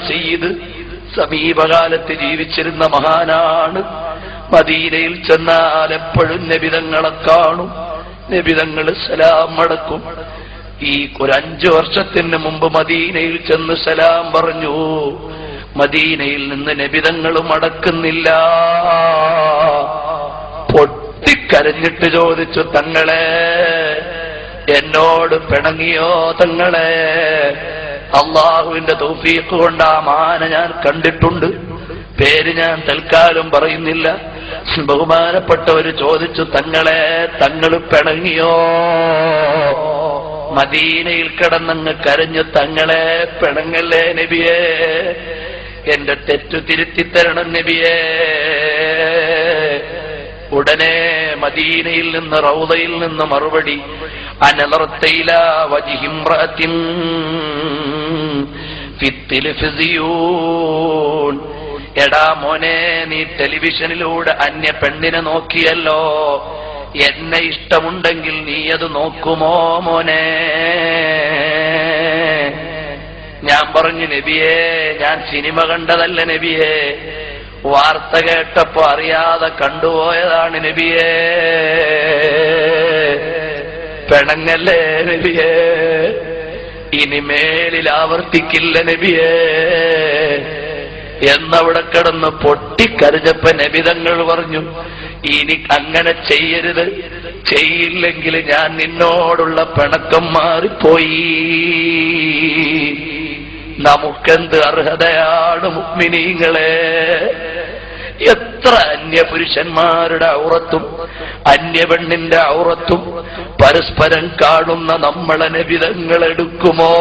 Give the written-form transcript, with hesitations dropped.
സയ്യിദ് സമീപകാലത്ത് ജീവിച്ചിരുന്ന മഹാനാണ്. മദീനയിൽ ചെന്നാൽ എപ്പോഴും നബിതങ്ങളെ കാണും. നബിതങ്ങൾ സലാം മടക്കും. ഈ ഒരു 5 വർഷത്തിന് മുമ്പ് മദീനയിൽ ചെന്ന് സലാം പറഞ്ഞു. മദീനയിൽ നിന്ന് നബിതങ്ങൾ മടക്കുന്നില്ല. പൊട്ടിക്കരഞ്ഞിട്ട് ചോദിച്ചു, തങ്ങളെ എന്നോട് പിണങ്ങിയോ തങ്ങളെ? അള്ളാഹുവിന്റെ തൗഫീഖ് കൊണ്ട് ആ മഹാനെ ഞാൻ കണ്ടിട്ടുണ്ട്. പേര് ഞാൻ തൽക്കാലം പറയുന്നില്ല. ബഹുമാനപ്പെട്ടവര് ചോദിച്ചു, തങ്ങളെ തങ്ങൾ പിണങ്ങിയോ? മദീനയിൽ കിടന്നങ്ങ് കരഞ്ഞു, തങ്ങളെ പിണങ്ങല്ലേ നബിയേ, എന്റെ തെറ്റു തിരുത്തിത്തരണം നബിയേ. ഉടനെ മദീനയിൽ നിന്ന് റൗദയിൽ നിന്ന് മറുപടി, അനലർത്തയില വജിഹിംറഅത്തിൻ ഫിത്തിൽഫിസിയൂൻ. എടാ മോനെ, നീ ടെലിവിഷനിലൂടെ അന്യ പെണ്ണിനെ നോക്കിയല്ലോ. എന്നെ ഇഷ്ടമുണ്ടെങ്കിൽ നീ അത് നോക്കുമോ മോനെ? ഞാൻ പറഞ്ഞു, നബിയേ ഞാൻ സിനിമ കണ്ടതല്ല നബിയേ, വാർത്ത കേട്ടപ്പോ അറിയാതെ കണ്ടുപോയതാണ് നബിയേ. പിണങ്ങല്ലേ നബിയേ, ഇനി മേലിൽ ആവർത്തിക്കില്ല നബിയേ എന്നവിടെ കിടന്ന് പൊട്ടിക്കരഞ്ഞപ്പോ നബിതങ്ങൾ പറഞ്ഞു, ഇനി അങ്ങനെ ചെയ്യരുത്, ചെയ്യില്ലെങ്കിൽ ഞാൻ നിന്നോടുള്ള പിണക്കം മാറിപ്പോയി. നമുക്കെന്ത് അർഹതയാണ് മുഅ്മിനീങ്ങളെ? എത്ര അന്യപുരുഷന്മാരുടെ ഔറത്തും അന്യപെണ്ണിന്റെ ഔറത്തും പരസ്പരം കാണുന്ന നമ്മളെ നബിതങ്ങൾ എടുക്കുമോ?